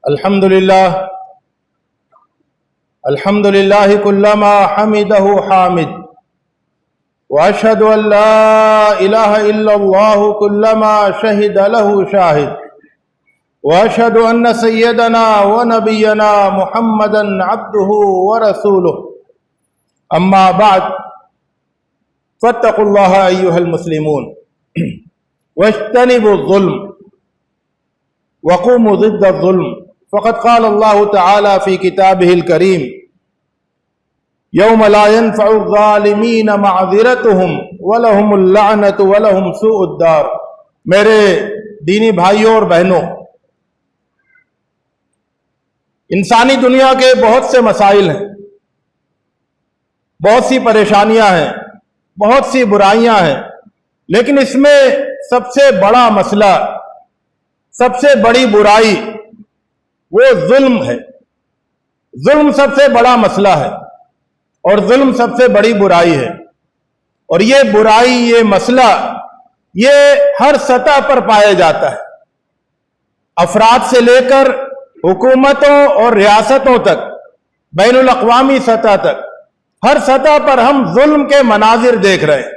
الحمد لله كلما حمده حامد وأشهد أن لا إله إلا الله كلما شهد له شاهد وأشهد أن سيدنا ونبينا محمدا عبده ورسوله أما بعد فاتقوا الله أيها المسلمون واجتنبوا الظلم وقوموا ضد الظلم فقد قال الله تعالى في كتابه الكريم يوم لا ينفع الظالمين معذرتهم ولهم اللعنة ولهم سوء الدار۔ میرے دینی بھائیوں اور بہنوں، انسانی دنیا کے بہت سے مسائل ہیں، بہت سی پریشانیاں ہیں، بہت سی برائیاں ہیں، لیکن اس میں سب سے بڑا مسئلہ، سب سے بڑی برائی وہ ظلم ہے۔ ظلم سب سے بڑا مسئلہ ہے اور ظلم سب سے بڑی برائی ہے، اور یہ برائی، یہ مسئلہ، یہ ہر سطح پر پایا جاتا ہے، افراد سے لے کر حکومتوں اور ریاستوں تک، بین الاقوامی سطح تک، ہر سطح پر ہم ظلم کے مناظر دیکھ رہے ہیں۔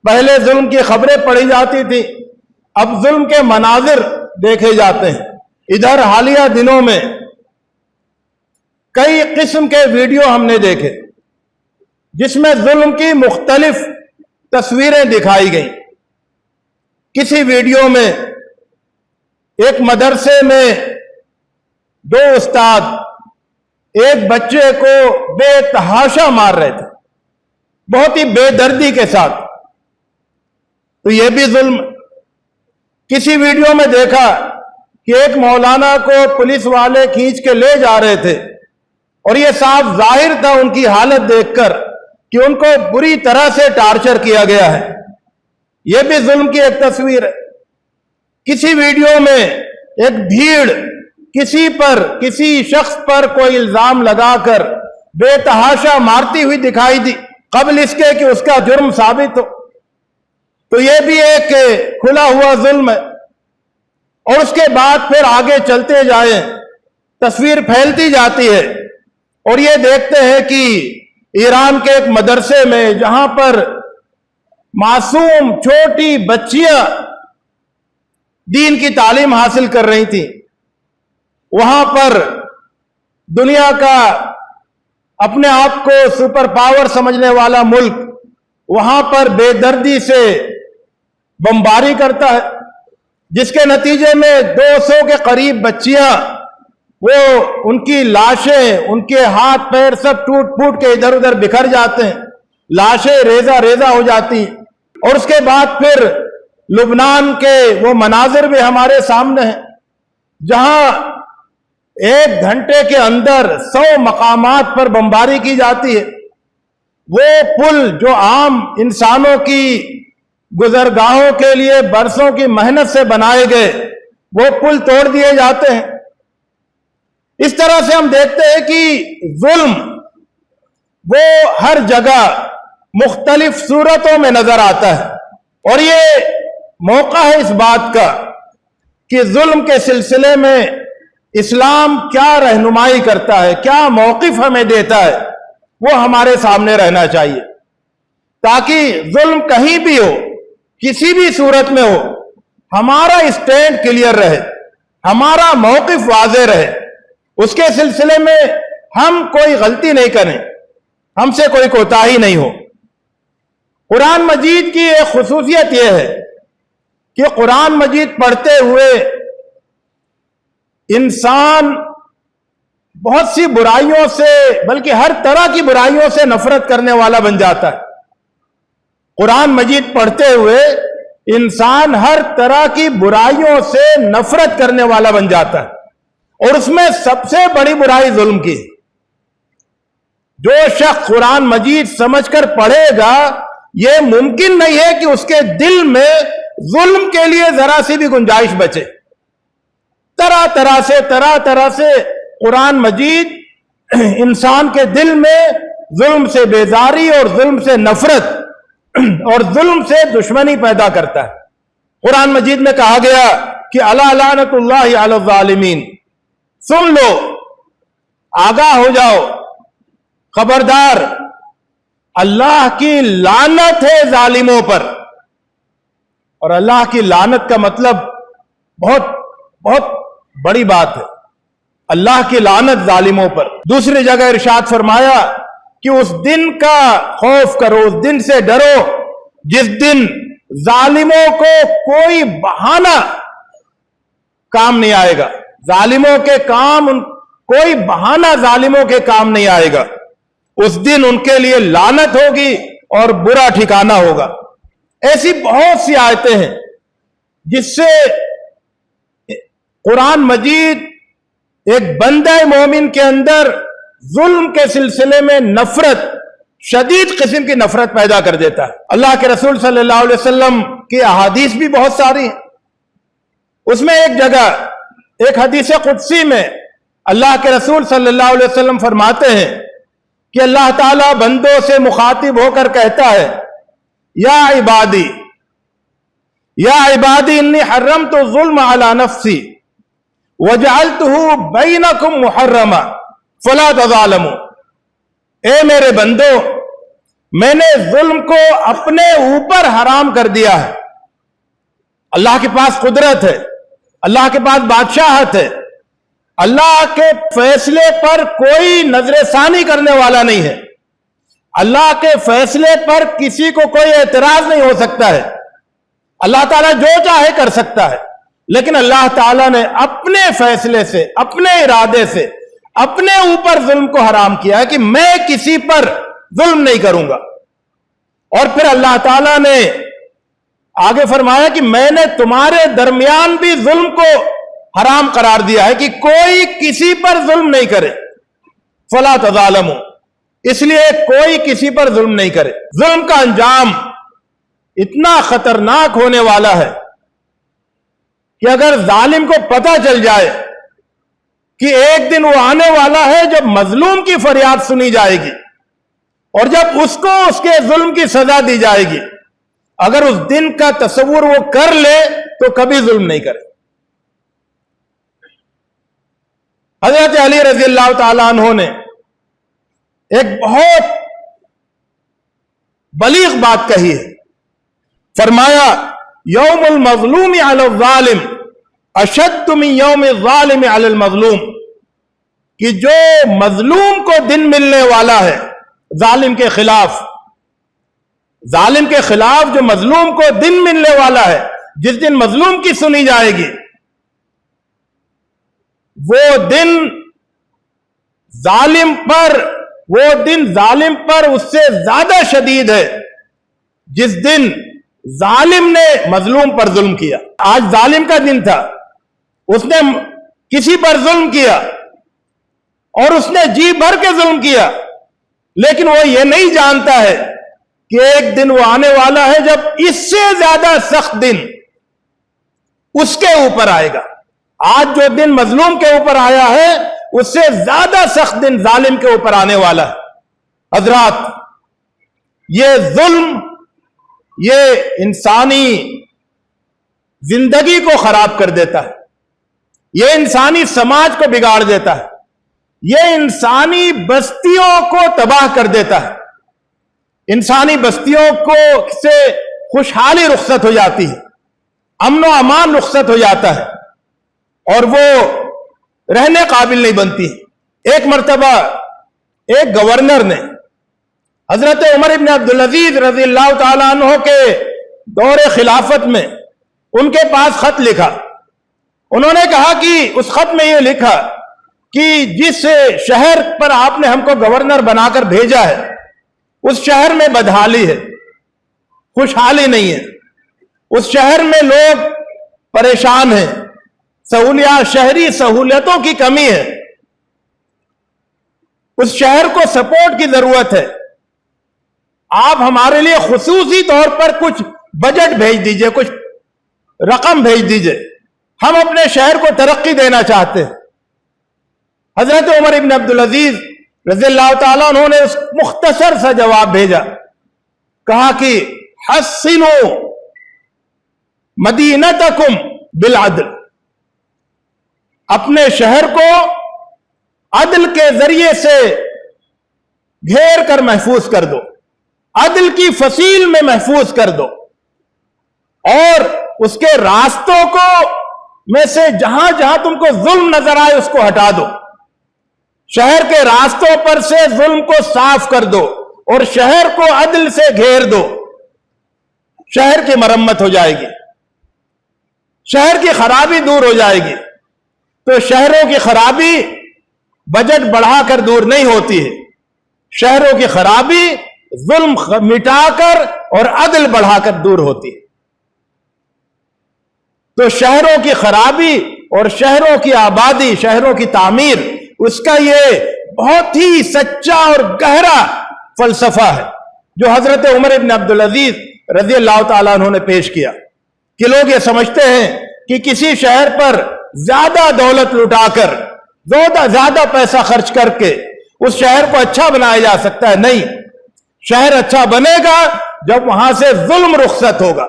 پہلے ظلم کی خبریں پڑھی جاتی تھی، اب ظلم کے مناظر دیکھے جاتے ہیں۔ ادھر حالیہ دنوں میں کئی قسم کے ویڈیو ہم نے دیکھے جس میں ظلم کی مختلف تصویریں دکھائی گئیں۔ کسی ویڈیو میں ایک مدرسے میں دو استاد ایک بچے کو بے تحاشا مار رہے تھے، بہت ہی بے دردی کے ساتھ، تو یہ بھی ظلم۔ کسی ویڈیو میں دیکھا کہ ایک مولانا کو پولیس والے کھینچ کے لے جا رہے تھے، اور یہ صاف ظاہر تھا ان کی حالت دیکھ کر کہ ان کو بری طرح سے ٹارچر کیا گیا ہے، یہ بھی ظلم کی ایک تصویر ہے۔ کسی ویڈیو میں ایک بھیڑ کسی شخص پر کوئی الزام لگا کر بے تحاشا مارتی ہوئی دکھائی دی، قبل اس کے کہ اس کا جرم ثابت ہو، تو یہ بھی ایک کھلا ہوا ظلم ہے۔ اور اس کے بعد پھر آگے چلتے جائیں، تصویر پھیلتی جاتی ہے، اور یہ دیکھتے ہیں کہ ایران کے ایک مدرسے میں جہاں پر معصوم چھوٹی بچیاں دین کی تعلیم حاصل کر رہی تھیں، وہاں پر دنیا کا اپنے آپ کو سپر پاور سمجھنے والا ملک وہاں پر بے دردی سے بمباری کرتا ہے، جس کے نتیجے میں 200 کے قریب بچیاں، وہ ان کی لاشیں، ان کے ہاتھ پیر سب ٹوٹ پھوٹ کے ادھر ادھر بکھر جاتے ہیں، لاشیں ریزہ ریزہ ہو جاتی ہیں۔ اور اس کے بعد پھر لبنان کے وہ مناظر بھی ہمارے سامنے ہیں جہاں 1 گھنٹے کے اندر 100 مقامات پر بمباری کی جاتی ہے۔ وہ پل جو عام انسانوں کی گزرگاہوں کے لیے برسوں کی محنت سے بنائے گئے، وہ پل توڑ دیے جاتے ہیں۔ اس طرح سے ہم دیکھتے ہیں کہ ظلم وہ ہر جگہ مختلف صورتوں میں نظر آتا ہے، اور یہ موقع ہے اس بات کا کہ ظلم کے سلسلے میں اسلام کیا رہنمائی کرتا ہے، کیا موقف ہمیں دیتا ہے، وہ ہمارے سامنے رہنا چاہیے، تاکہ ظلم کہیں بھی ہو، کسی بھی صورت میں ہو، ہمارا اسٹینڈ کلیئر رہے، ہمارا موقف واضح رہے، اس کے سلسلے میں ہم کوئی غلطی نہیں کریں، ہم سے کوئی کوتاہی نہیں ہو۔ قرآن مجید کی ایک خصوصیت یہ ہے کہ قرآن مجید پڑھتے ہوئے انسان بہت سی برائیوں سے، بلکہ ہر طرح کی برائیوں سے نفرت کرنے والا بن جاتا ہے۔ قرآن مجید پڑھتے ہوئے انسان ہر طرح کی برائیوں سے نفرت کرنے والا بن جاتا ہے، اور اس میں سب سے بڑی برائی ظلم کی ہے۔ جو شخص قرآن مجید سمجھ کر پڑھے گا، یہ ممکن نہیں ہے کہ اس کے دل میں ظلم کے لیے ذرا سی بھی گنجائش بچے۔ طرح طرح سے قرآن مجید انسان کے دل میں ظلم سے بیزاری اور ظلم سے نفرت اور ظلم سے دشمنی پیدا کرتا ہے۔ قرآن مجید میں کہا گیا کہ الا لعنت اللہ علی الظالمین، सुन लो, आगाह हो जाओ, खबरदार, अल्लाह की लानत है जालिमों पर। और अल्लाह की लानत का मतलब बहुत बहुत बड़ी बात है, अल्लाह की लानत जालिमों पर। दूसरी जगह इरशाद फरमाया कि उस दिन का खौफ करो, उस दिन से डरो जिस दिन जालिमों को कोई बहाना काम नहीं आएगा। जालिमों के काम, कोई बहाना जालिमों के काम नहीं आएगा। उस दिन उनके लिए लानत होगी और बुरा ठिकाना होगा। ऐसी बहुत सी आयतें हैं जिससे कुरान मजीद एक बंदे मोमिन के अंदर जुल्म के सिलसिले में नफरत, शदीद किस्म की नफरत पैदा कर देता है। अल्लाह के रसूल सल्लल्लाहु अलैहि वसल्लम की अहादीस भी बहुत सारी हैं। उसमें एक जगह, एक हदीस कुदसी में अल्लाह के रसूल सल्लल्लाहु अलैहि वसल्लम फरमाते हैं कि अल्लाह ताला बंदों से मुखातिब होकर कहता है, या इबादी इन्नी हर्रमतु ज़ुल्म अला नफ्सी वजअलतुहु बैनकुम मुहर्रमा फला तज़ालमू। ए मेरे बंदो, मैंने जुल्म को अपने ऊपर हराम कर दिया है। अल्लाह के पास कुदरत है, अल्लाह के पास बादशाहत है, अल्लाह के फैसले पर कोई नजरसानी करने वाला नहीं है। अल्लाह के फैसले पर किसी को कोई एतराज नहीं हो सकता है। अल्लाह ताला जो चाहे कर सकता है, लेकिन अल्लाह ताला ने अपने फैसले से, अपने इरादे से अपने ऊपर जुल्म को हराम किया है कि मैं किसी पर जुल्म नहीं करूंगा। और फिर अल्लाह ताला ने आगे फरमाया कि मैंने तुम्हारे दरमियान भी जुल्म को हराम करार दिया है कि कोई किसी पर जुल्म नहीं करे, फला तज़ालमू, इसलिए कोई किसी पर जुल्म नहीं करे। जुल्म का अंजाम इतना खतरनाक होने वाला है कि अगर जालिम को पता चल जाए कि एक दिन वो आने वाला है जब मजलूम की फरियाद सुनी जाएगी और जब उसको उसके जुल्म की सजा दी जाएगी, अगर उस दिन का तस्वुर वो कर ले तो कभी जुल्म नहीं करे। हजरत अली रज़ी अल्लाह ताला अन्हु ने एक बहुत बलीग बात कही है। फरमाया, यौमुल मज़लूम अलल ज़ालिम अशद्दु मिन यौमिज़ ज़ालिम अलल मज़लूम, कि जो मजलूम को दिन मिलने वाला है जालिम के खिलाफ, जालिम के खिलाफ जो मजलूम को दिन मिलने वाला है, जिस दिन मजलूम की सुनी जाएगी, वो दिन जालिम पर उससे ज्यादा शदीद है जिस दिन जालिम ने मजलूम पर जुल्म किया। आज जालिम का दिन था, उसने किसी पर जुल्म किया और उसने जी भर के जुल्म किया, लेकिन वो ये नहीं जानता है कि एक दिन वो आने वाला है जब इससे ज्यादा सख्त दिन उसके ऊपर आएगा। आज जो दिन मजलूम के ऊपर आया है उससे ज्यादा सख्त दिन जालिम के ऊपर आने वाला है। हजरात, ये जुल्म, ये इंसानी जिंदगी को खराब कर देता है, ये इंसानी समाज को बिगाड़ देता है, ये इंसानी बस्तियों को तबाह कर देता है। इंसानी बस्तियों को से खुशहाली रुखसत हो जाती है, अमन व अमान रुखसत हो जाता है और वो रहने काबिल नहीं बनती। एक मर्तबा एक गवर्नर ने हजरत उमर इब्न अब्दुल अजीज रज़ी अल्लाह ताला अन्हु के दौरे खिलाफत में उनके पास खत लिखा। उन्होंने कहा कि उस खत में यह लिखा कि जिस शहर पर आपने हमको गवर्नर बनाकर भेजा है उस शहर में बदहाली है, खुशहाली नहीं है, उस शहर में लोग परेशान हैं, शहरी सहूलियतों की कमी है, उस शहर को सपोर्ट की जरूरत है। आप हमारे लिए खुसूसी तौर पर कुछ बजट भेज दीजिए, कुछ रकम भेज दीजिए, हम अपने शहर को तरक्की देना चाहते हैं। हजरत उमर इब्न अब्दुल अजीज रज़ियल्लाहु ताला उन्होंने उस मुख्तसर सा जवाब भेजा, कहा कि हस्सिनु मदीनतकुम बिल अदल, अपने शहर को अदल के जरिए से घेर कर महफूज कर दो, अदल की फसील में महफूज कर दो, और उसके रास्तों को में से जहां जहां तुमको जुल्म नजर आए उसको हटा दो। शहर के रास्तों पर से जुल्म को साफ कर दो और शहर को अदल से घेर दो। शहर की मरम्मत हो जाएगी, शहर की खराबी दूर हो जाएगी। तो शहरों की खराबी बजट बढ़ाकर दूर नहीं होती है, शहरों की खराबी जुल्म मिटाकर और अदल बढ़ाकर दूर होती है। तो शहरों की खराबी और शहरों की आबादी, शहरों की तामीर, उसका ये बहुत ही सच्चा और गहरा फलसफा है जो हजरत उमर इब्न अब्दुल अजीज रजी अल्लाह ताला अन्हु ने पेश किया कि लोग ये समझते हैं कि किसी शहर पर ज्यादा दौलत लुटाकर, ज्यादा पैसा खर्च करके उस शहर को अच्छा बनाया जा सकता है। नहीं, शहर अच्छा बनेगा जब वहां से जुल्म रुखसत होगा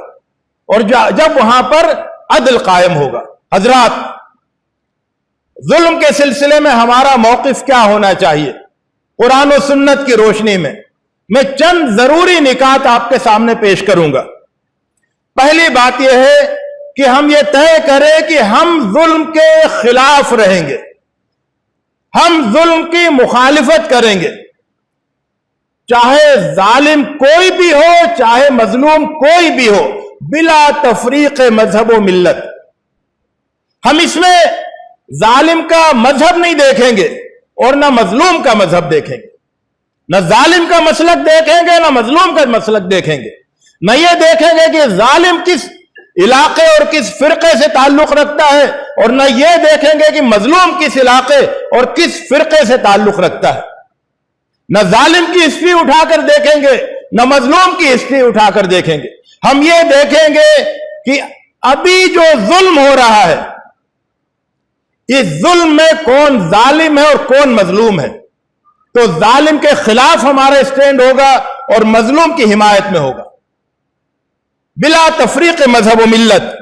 और जब वहां पर अदल कायम होगा। हजरात, जुल्म के सिलसिले में हमारा मौकिफ क्या होना चाहिए? कुरान और सुन्नत की रोशनी में मैं चंद जरूरी निकात आपके सामने पेश करूंगा। पहली बात यह है कि हम ये तय करें कि हम जुल्म के खिलाफ रहेंगे, हम जुल्म की मुखालिफत करेंगे, चाहे जालिम कोई भी हो, चाहे मजलूम कोई भी हो, बिला तफरीक मजहब व मिल्लत। हम इसमें जालिम का मजहब नहीं देखेंगे और ना मजलूम का मजहब देखेंगे, न जालिम का मसलक देखेंगे ना मजलूम का मसलक देखेंगे। न ये देखेंगे कि जालिम किस इलाके और किस फिरके से ताल्लुक रखता है, और न ये देखेंगे कि मजलूम किस इलाके और किस फिरके से ताल्लुक रखता है। न जालिम की हिस्ट्री उठाकर देखेंगे, न मजलूम की हिस्ट्री उठाकर देखेंगे। हम ये देखेंगे कि अभी जो जुल्म हो रहा है, इस जुल्म में कौन जालिम है और कौन मजलूम है। तो जालिम के खिलाफ हमारा स्टैंड होगा और मजलूम की हिमायत में होगा, बिला तफरीक मजहब व मिल्लत।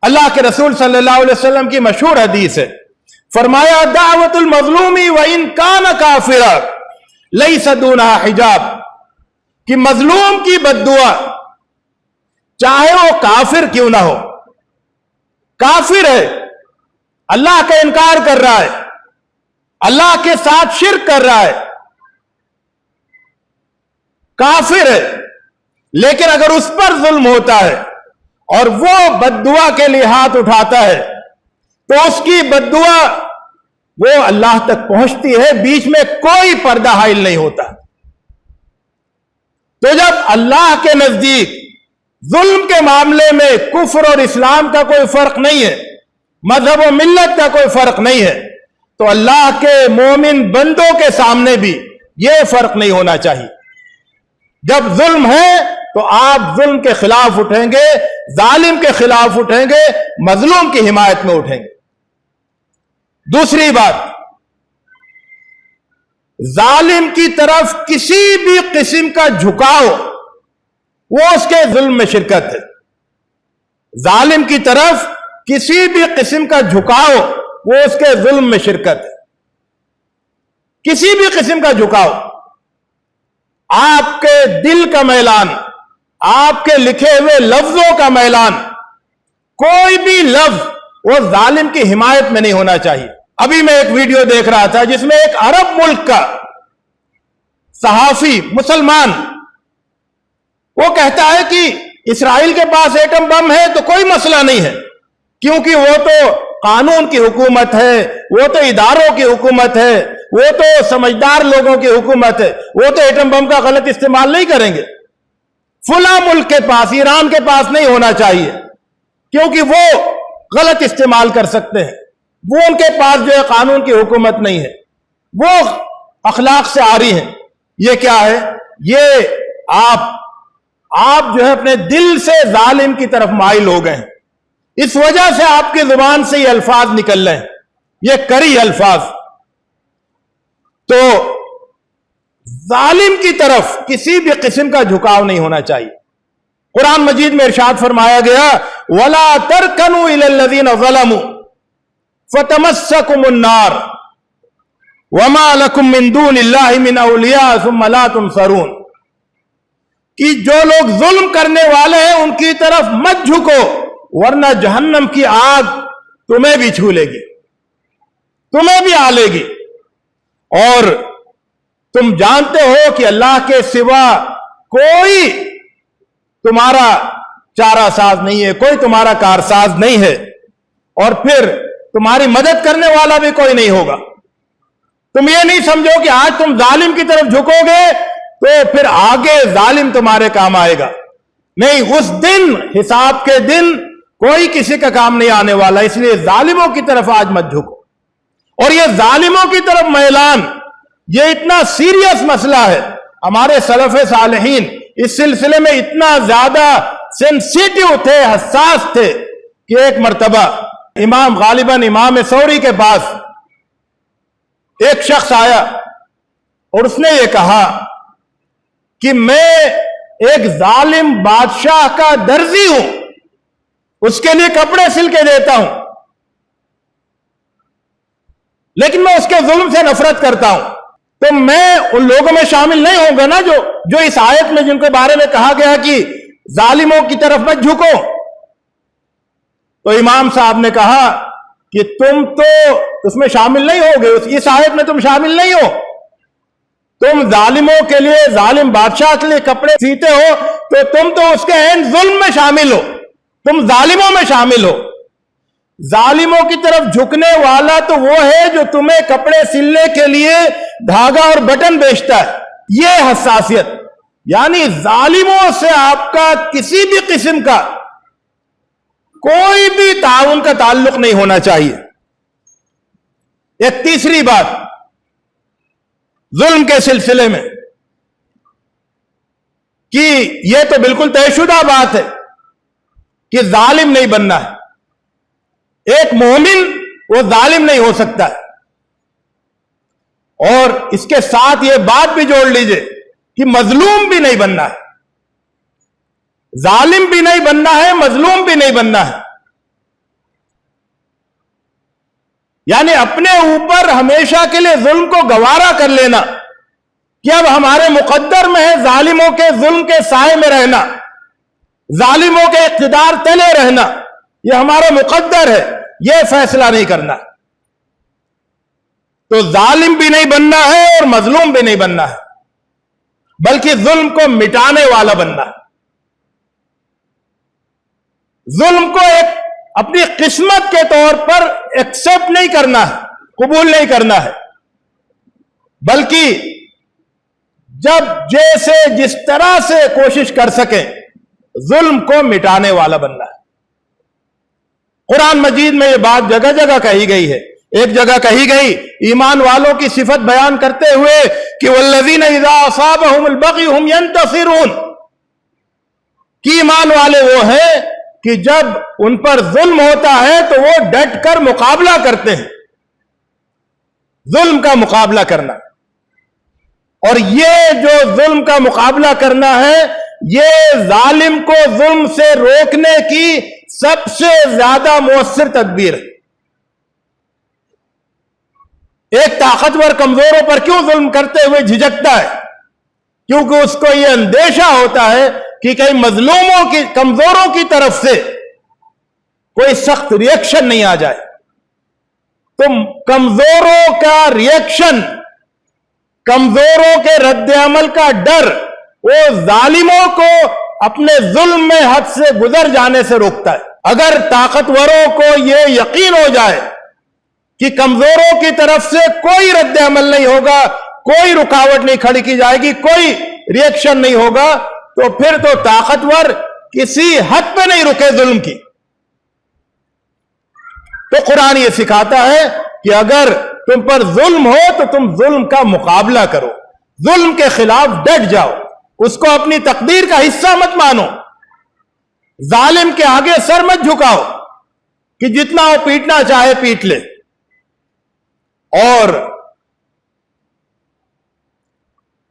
अल्लाह के रसूल सल्लल्लाहु अलैहि वसल्लम की मशहूर हदीस है, फरमाया दावतुल मजलूमी व इन कान काफिरा लैसा दूनहा हिजाब, कि मजलूम की बद्दुआ चाहे वो काफिर क्यों ना हो, काफिर है, अल्लाह का इनकार कर रहा है, अल्लाह के साथ शिर्क कर रहा है, काफिर है, लेकिन अगर उस पर जुल्म होता है और वो बद्दुआ के लिए हाथ उठाता है तो उसकी बद्दुआ वो अल्लाह तक पहुंचती है, बीच में कोई पर्दा हाइल नहीं होता। तो जब अल्लाह के नजदीक जुल्म के मामले में कुफ्र और इस्लाम का कोई फर्क नहीं है, मजहब और मिल्लत का कोई फर्क नहीं है, तो अल्लाह के मोमिन बंदों के सामने भी यह फर्क नहीं होना चाहिए। जब जुल्म है तो आप जुल्म के खिलाफ उठेंगे, जालिम के खिलाफ उठेंगे, मजलूम की हिमायत में उठेंगे। दूसरी बात, जालिम की तरफ किसी भी किस्म का झुकाव वो उसके जुल्म में शिरकत है। जालिम की तरफ किसी भी किस्म का झुकाव वो उसके जुल्म में शिरकत है। किसी भी किस्म का झुकाव, आपके दिल का मैलान, आपके लिखे हुए लफ्जों का मैलान, कोई भी लफ्ज वो जालिम की हिमायत में नहीं होना चाहिए। अभी मैं एक वीडियो देख रहा था जिसमें एक अरब मुल्क का सहाफी मुसलमान वो कहता है कि इस्राइल के पास एटम बम है तो कोई मसला नहीं है, क्योंकि वो तो कानून की हुकूमत है, वो तो इदारों की हुकूमत है, वो तो समझदार लोगों की हुकूमत है, वो तो एटम बम का गलत इस्तेमाल नहीं करेंगे। फुला मुल्क के पास, ईरान के पास नहीं होना चाहिए, क्योंकि वो गलत इस्तेमाल कर सकते हैं, वो उनके पास जो है कानून की हुकूमत नहीं है, वो अखलाक से आरी हैं। ये क्या है? ये आप जो है अपने दिल से जालिम की तरफ माइल हो गए हैं, इस वजह से आपकी जुबान से ये अल्फाज निकल रहे हैं, ये करी अल्फाज। तो जालिम की तरफ किसी भी किस्म का झुकाव नहीं होना चाहिए। कुरान मजीद में इरशाद फरमाया गया, वला तरकनु इलल्लज़ीना ज़लमू, फतमस्सकुमुन नार वमा लकुम मिन दूनिल्लाहि मिन औलिया सुम्मा ला तुनसरून, कि जो लोग जुल्म करने वाले हैं उनकी तरफ मत झुको, वरना जहन्नम की आग तुम्हें भी छू लेगी, तुम्हें भी आ लेगी। और तुम जानते हो कि अल्लाह के सिवा कोई तुम्हारा चारा साज नहीं है, कोई तुम्हारा कारसाज नहीं है, और फिर तुम्हारी मदद करने वाला भी कोई नहीं होगा। तुम ये नहीं समझो कि आज तुम जालिम की तरफ झुकोगे तो फिर आगे जालिम तुम्हारे काम आएगा। नहीं, उस दिन, हिसाब के दिन कोई किसी का काम नहीं आने वाला। इसलिए जालिमों की तरफ आज मत झुको। और ये जालिमों की तरफ मैलान, ये इतना सीरियस मसला है। हमारे सलफ़े सालेहीन इस सिलसिले में इतना ज्यादा सेंसिटिव थे, हसास थे कि एक मर्तबा गालिबन इमाम सौरी के पास एक शख्स आया और उसने ये कहा कि मैं एक जालिम बादशाह का दर्जी हूं, उसके लिए कपड़े सिल के देता हूं, लेकिन मैं उसके जुल्म से नफरत करता हूं। तो मैं उन लोगों में शामिल नहीं होऊंगा ना जो इस आयत में जिनके बारे में कहा गया कि जालिमों की तरफ मत झुको। तो इमाम साहब ने कहा कि तुम तो उसमें शामिल नहीं होगे, इस आयत में तुम शामिल नहीं हो। तुम जालिमों के लिए, जालिम बादशाह के लिए कपड़े सीते हो तो तुम तो उसके एन जुल्म में शामिल हो, तुम जालिमों में शामिल हो। जालिमों की तरफ झुकने वाला तो वो है जो तुम्हें कपड़े सिलने के लिए धागा और बटन बेचता है। ये हसासियत, यानी जालिमों से आपका किसी भी किस्म का कोई भी ताउन का ताल्लुक नहीं होना चाहिए। एक तीसरी बात जुल्म के सिलसिले में, कि यह तो बिल्कुल तयशुदा बात है कि जालिम नहीं बनना है। एक मोमिन वो जालिम नहीं हो सकता है। और इसके साथ यह बात भी जोड़ लीजिए कि मजलूम भी नहीं बनना है, जालिम भी नहीं बनना है, मजलूम भी नहीं बनना है। यानी अपने ऊपर हमेशा के लिए जुल्म को गवारा कर लेना कि अब हमारे मुकद्दर में है जालिमों के जुल्म के साए में रहना, जालिमों के इक़्तिदार तले रहना, यह हमारा मुकद्दर है, यह फैसला नहीं करना। तो जालिम भी नहीं बनना है और मजलूम भी नहीं बनना है, बल्कि जुल्म को मिटाने वाला बनना है। जुल्म को एक अपनी किस्मत के तौर पर एक्सेप्ट नहीं करना है, कबूल नहीं करना है, बल्कि जब जैसे जिस तरह से कोशिश कर सके जुल्म को मिटाने वाला बनना है। कुरान मजीद में यह बात जगह जगह कही गई है। एक जगह कही गई ईमान वालों की सिफत बयान करते हुए कि वल्लज़ीना इज़ा असाबहुमुल बग़ी हुम यंतसिरून, कि ईमान वाले वो हैं कि जब उन पर जुल्म होता है तो वो डट कर मुकाबला करते हैं। जुल्म का मुकाबला करना, और ये जो जुल्म का मुकाबला करना है, ये जालिम को जुल्म से रोकने की सबसे ज्यादा मुअस्सिर तदबीर है। एक ताकतवर कमजोरों पर क्यों जुल्म करते हुए झिझकता है? क्योंकि उसको यह अंदेशा होता है कि कहीं मजलूमों की, कमजोरों की तरफ से कोई सख्त रिएक्शन नहीं आ जाए। तो कमजोरों का रिएक्शन, कमजोरों के रद्द-ए-अमल का डर, वो जालिमों को अपने जुल्म में हद से गुजर जाने से रोकता है। अगर ताकतवरों को यह यकीन हो जाए कि कमजोरों की तरफ से कोई रद्द-ए-अमल नहीं होगा, कोई रुकावट नहीं खड़ी की जाएगी, कोई रिएक्शन नहीं होगा, तो फिर तो ताकतवर किसी हद पे नहीं रुके जुल्म की। तो कुरान ये सिखाता है कि अगर तुम पर जुल्म हो तो तुम जुल्म का मुकाबला करो, जुल्म के खिलाफ डट जाओ, उसको अपनी तकदीर का हिस्सा मत मानो, जालिम के आगे सर मत झुकाओ कि जितना वो पीटना चाहे पीट ले। और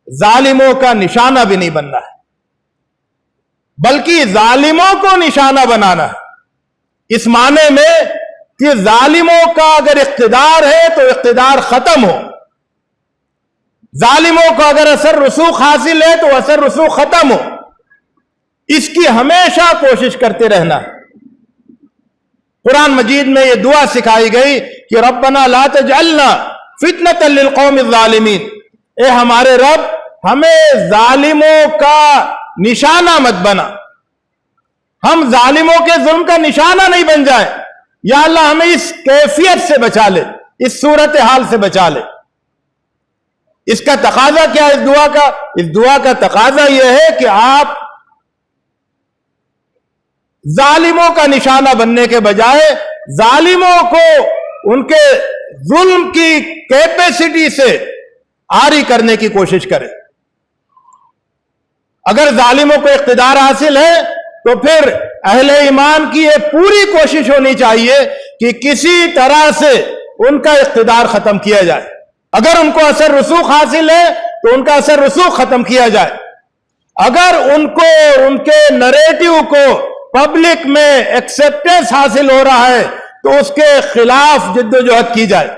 जालिमों का निशाना भी नहीं बनना है, बल्कि जालिमों को निशाना बनाना है। इस माने में کہ ظالموں کا اگر اقتدار ہے تو اقتدار ختم ہو، ظالموں کو اگر اثر رسوخ حاصل ہے تو اثر رسوخ ختم ہو، اس کی ہمیشہ کوشش کرتے رہنا۔ قرآن مجید میں یہ دعا سکھائی گئی کہ ربنا لا تجعلنا فتنۃ للقوم الظالمین، اے ہمارے رب ہمیں ظالموں کا نشانہ مت بنا، ہم ظالموں کے ظلم کا نشانہ نہیں بن جائیں، یا اللہ ہمیں اس کیفیت سے بچا لے، اس صورتحال سے بچا لے۔ اس کا تقاضا کیا ہے اس دعا کا؟ اس دعا کا تقاضا یہ ہے کہ آپ ظالموں کا نشانہ بننے کے بجائے ظالموں کو ان کے ظلم کی کیپیسٹی سے عاری کرنے کی کوشش کریں۔ اگر ظالموں کو اقتدار حاصل ہے تو پھر اہل ایمان کی یہ پوری کوشش ہونی چاہیے کہ کسی طرح سے ان کا اقتدار ختم کیا جائے۔ اگر ان کو اثر رسوخ حاصل ہے تو ان کا اثر رسوخ ختم کیا جائے، اگر ان کو ان کے نریٹو کو پبلک میں ایکسیپٹنس حاصل ہو رہا ہے تو اس کے خلاف جد و جہد کی جائے،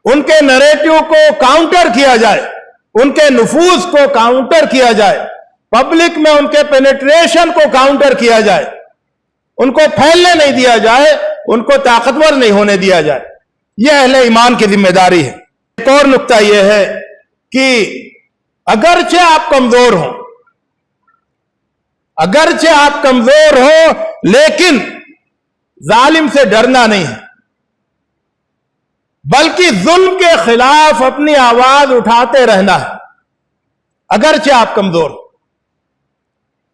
ان کے نریٹو کو کاؤنٹر کیا جائے، ان کے نفوذ کو کاؤنٹر کیا جائے، پبلک میں ان کے پینیٹریشن کو کاؤنٹر کیا جائے، ان کو پھیلنے نہیں دیا جائے، ان کو طاقتور نہیں ہونے دیا جائے۔ یہ اہل ایمان کی ذمہ داری ہے۔ ایک اور نقطہ یہ ہے کہ اگرچہ آپ کمزور ہوں، اگرچہ آپ کمزور ہو لیکن ظالم سے ڈرنا نہیں ہے، بلکہ ظلم کے خلاف اپنی آواز اٹھاتے رہنا ہے، اگرچہ آپ کمزور ہو۔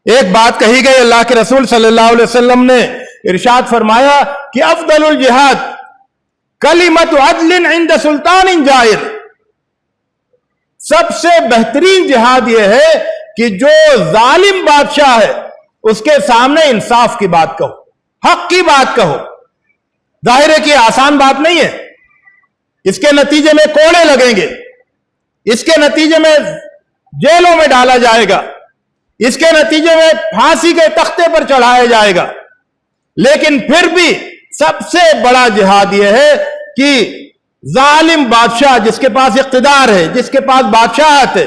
ایک بات کہی گئی، اللہ کے رسول صلی اللہ علیہ وسلم نے ارشاد فرمایا کہ افضل الجہاد کلمت عدل عند سلطان جائر، سب سے بہترین جہاد یہ ہے کہ جو ظالم بادشاہ ہے اس کے سامنے انصاف کی بات کہو، حق کی بات کہو۔ ظاہر ہے کہ آسان بات نہیں ہے، اس کے نتیجے میں کوڑے لگیں گے، اس کے نتیجے میں جیلوں میں ڈالا جائے گا، اس کے نتیجے میں پھانسی کے تختے پر چڑھایا جائے گا، لیکن پھر بھی سب سے بڑا جہاد یہ ہے کہ ظالم بادشاہ جس کے پاس اقتدار ہے، جس کے پاس بادشاہت ہے،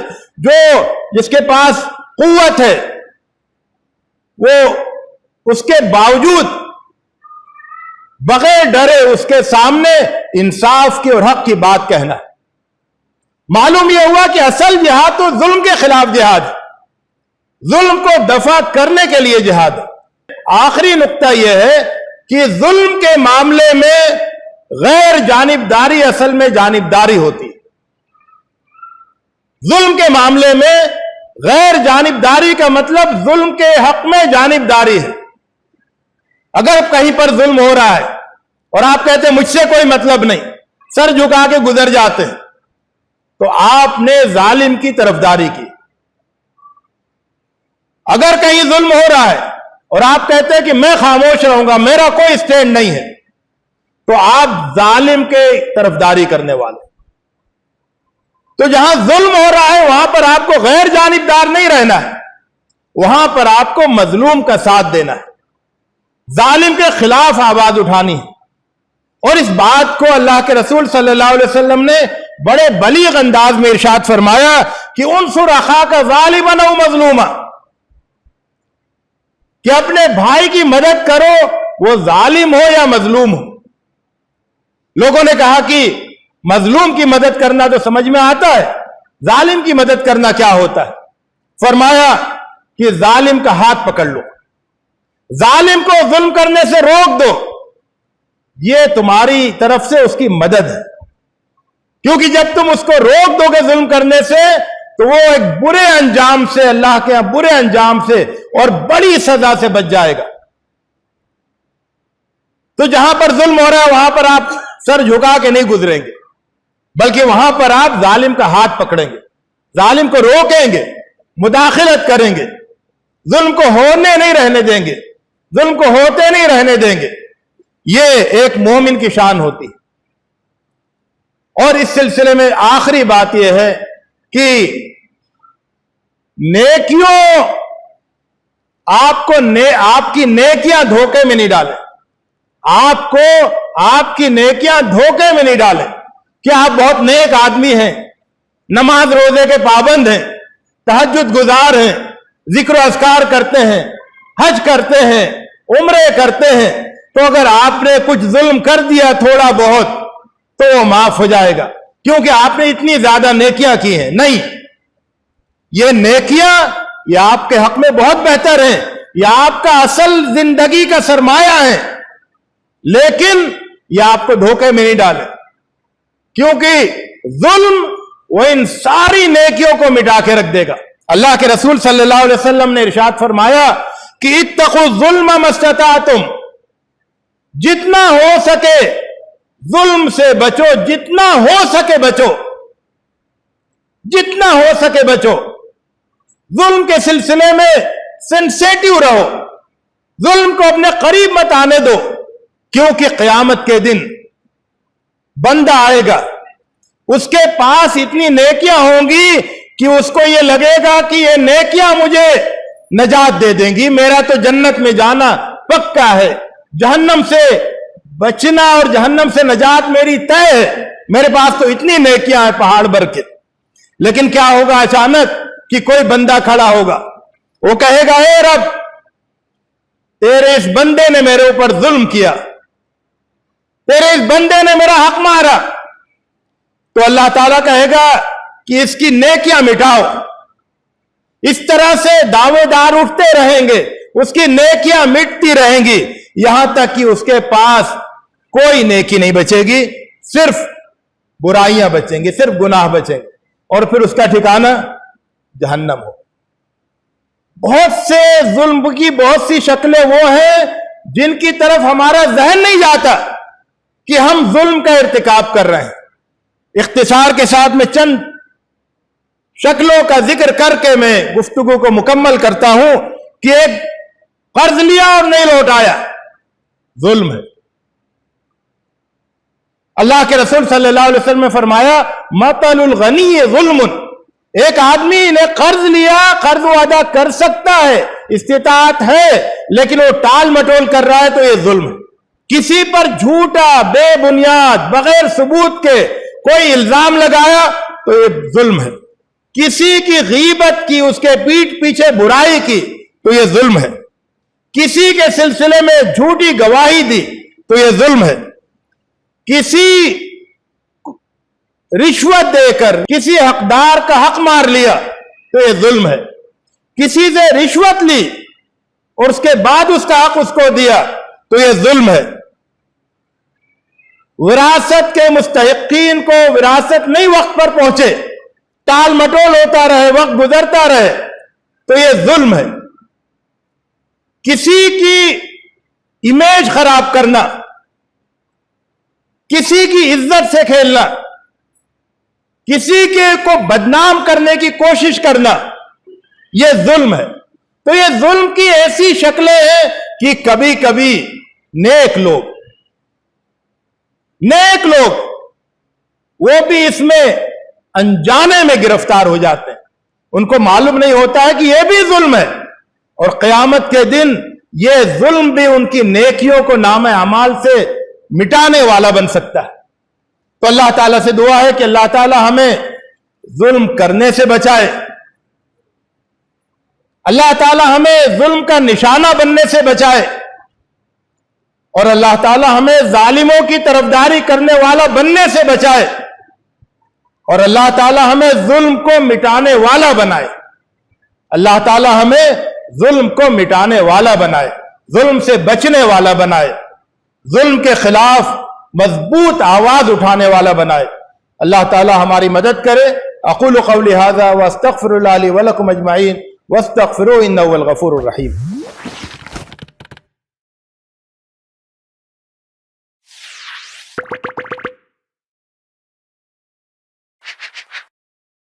جس کے پاس قوت ہے، وہ اس کے باوجود بغیر ڈرے اس کے سامنے انصاف کی اور حق کی بات کہنا ہے۔ معلوم یہ ہوا کہ اصل جہاد تو ظلم کے خلاف جہاد ہے، ظلم کو دفع کرنے کے لیے جہاد ہے۔ آخری نقطہ یہ ہے کہ ظلم کے معاملے میں غیر جانبداری اصل میں جانبداری ہوتی ہے۔ ظلم کے معاملے میں غیر جانبداری کا مطلب ظلم کے حق میں جانبداری ہے۔ اگر کہیں پر ظلم ہو رہا ہے اور آپ کہتے ہیں مجھ سے کوئی مطلب نہیں، سر جھکا کے گزر جاتے ہیں، تو آپ نے ظالم کی طرفداری کی۔ اگر کہیں ظلم ہو رہا ہے اور آپ کہتے ہیں کہ میں خاموش رہوں گا، میرا کوئی سٹینڈ نہیں ہے، تو آپ ظالم کے طرفداری کرنے والے۔ تو جہاں ظلم ہو رہا ہے وہاں پر آپ کو غیر جانبدار نہیں رہنا ہے، وہاں پر آپ کو مظلوم کا ساتھ دینا ہے، ظالم کے خلاف آواز اٹھانی ہے۔ اور اس بات کو اللہ کے رسول صلی اللہ علیہ وسلم نے بڑے بلیغ انداز میں ارشاد فرمایا کہ انصر اخاک ظالما او مظلوما، کہ اپنے بھائی کی مدد کرو وہ ظالم ہو یا مظلوم ہو۔ لوگوں نے کہا کہ مظلوم کی مدد کرنا تو سمجھ میں آتا ہے، ظالم کی مدد کرنا کیا ہوتا ہے؟ فرمایا کہ ظالم کا ہاتھ پکڑ لو، ظالم کو ظلم کرنے سے روک دو، یہ تمہاری طرف سے اس کی مدد ہے۔ کیونکہ جب تم اس کو روک دو گے ظلم کرنے سے تو وہ ایک برے انجام سے، اللہ کے یہاں برے انجام سے اور بڑی سزا سے بچ جائے گا۔ تو جہاں پر ظلم ہو رہا ہے وہاں پر آپ سر جھکا کے نہیں گزریں گے، بلکہ وہاں پر آپ ظالم کا ہاتھ پکڑیں گے، ظالم کو روکیں گے، مداخلت کریں گے، ظلم کو ہونے نہیں رہنے دیں گے، ظلم کو ہوتے نہیں رہنے دیں گے۔ یہ ایک مومن کی شان ہوتی ہے۔ اور اس سلسلے میں آخری بات یہ ہے کہ آپ کی نیکیاں دھوکے میں نہیں ڈالیں۔ आपको आपकी नेकियां धोखे में नहीं डालें कि आप बहुत नेक आदमी हैं, नमाज रोजे के पाबंद हैं, तहज्जुद गुजार हैं, जिक्र अस्कार करते हैं, हज करते हैं, उम्रे करते हैं, तो अगर आपने कुछ जुल्म कर दिया थोड़ा बहुत तो वो माफ हो जाएगा क्योंकि आपने इतनी ज्यादा नेकियां की हैं। नहीं, ये नेकियां ये आपके हक में बहुत बेहतर हैं, ये आपका असल जिंदगी का सरमाया है, लेकिन ये आपको धोखे में नहीं डाले क्योंकि जुल्म वो इन सारी नेकियों को मिटा के रख देगा। अल्लाह के रसूल सल्लल्लाहु अलैहि वसल्लम ने इरशाद फरमाया कि इत्तक़ु ज़ुल्म मस्तताअतुम, जितना हो सके जुल्म से बचो, जितना हो सके बचो, जितना हो सके बचो। जुल्म के सिलसिले में सेंसिटिव रहो, जुल्म को अपने करीब मत आने दो क्योंकि क़यामत के दिन बंदा आएगा, उसके पास इतनी नेकियां होंगी कि उसको ये लगेगा कि ये नेकियां मुझे नजात दे देंगी, मेरा तो जन्नत में जाना पक्का है, जहन्नम से बचना और जहन्नम से नजात मेरी तय है, मेरे पास तो इतनी नेकियां हैं पहाड़ भर के। लेकिन क्या होगा अचानक कि कोई बंदा खड़ा होगा, वो कहेगा ए रब, तेरे इस बंदे ने मेरे ऊपर जुल्म किया, तेरे इस बंदे ने मेरा हक मारा, तो अल्लाह ताला कहेगा कि इसकी नेकियां मिटाओ। इस तरह से दावेदार उठते रहेंगे, उसकी नेकियां मिटती रहेंगी यहां तक कि उसके पास कोई नेकी नहीं बचेगी, सिर्फ बुराइयां बचेंगी, सिर्फ गुनाह बचेंगे और फिर उसका ठिकाना जहन्नम हो। बहुत से जुल्म की बहुत सी शक्लें वो हैं जिनकी तरफ हमारा जहन नहीं जाता कि हम जुल्म का इर्तिकाब कर रहे हैं। इख्तिसार के साथ में चंद शक्लों का जिक्र करके मैं गुफ्तगू को मुकम्मल करता हूं कि एक कर्ज लिया और नहीं लौटाया, जुल्म है। अल्लाह के रसूल सल्लल्लाहु अलैहि वसल्लम ने फरमाया मतलुल गनी जुल्मुन, एक आदमी ने कर्ज लिया, कर्ज वो अदा कर सकता है, इस्तिताअत है, लेकिन वो टाल मटोल कर रहा है तो ये जुल्म है। किसी पर झूठा बेबुनियाद बगैर सबूत के कोई इल्जाम लगाया तो ये जुल्म है। किसी की गीबत की, उसके पीठ पीछे बुराई की तो ये जुल्म है। किसी के सिलसिले में झूठी गवाही दी तो ये जुल्म है। किसी रिश्वत देकर किसी हकदार का हक मार लिया तो ये जुल्म है। किसी से रिश्वत ली और उसके बाद उसका हक उसको दिया तो ये जुल्म है। विरासत के मुस्तहिकीन को विरासत नहीं वक्त पर पहुंचे, टाल मटोल होता रहे, वक्त गुजरता रहे तो ये जुल्म है। किसी की इमेज खराब करना, किसी की इज्जत से खेलना, किसी के को बदनाम करने की कोशिश करना, यह जुल्म है। तो ये जुल्म की ऐसी शक्लें हैं कि कभी कभी नेक लोग वो भी इसमें अनजाने में गिरफ्तार हो जाते हैं, उनको मालूम नहीं होता है कि यह भी जुल्म है और क़यामत के दिन यह जुल्म भी उनकी नेकियों को नाम अमाल से मिटाने वाला बन सकता है। तो अल्लाह ताला से दुआ है कि अल्लाह ताला हमें जुल्म करने से बचाए, अल्लाह ताला हमें जुल्म का निशाना बनने से बचाए और अल्लाह ताला हमें जालिमों की तरफदारी करने वाला बनने से बचाए और अल्लाह ताला हमें जुल्म को मिटाने वाला बनाए। अल्लाह ताला हमें जुल्म को मिटाने वाला बनाए, जुल्म से बचने वाला बनाए, जुल्म के खिलाफ मजबूत आवाज उठाने वाला बनाए। अल्लाह ताला हमारी मदद करे। अक़ूलु क़ौली हाज़ा व अस्तग़फ़िरुल्लाह ली व लकुम अजमईन वस्तग़फ़िरूहु इन्नहु हुवल गफ़ूरुर रहीम।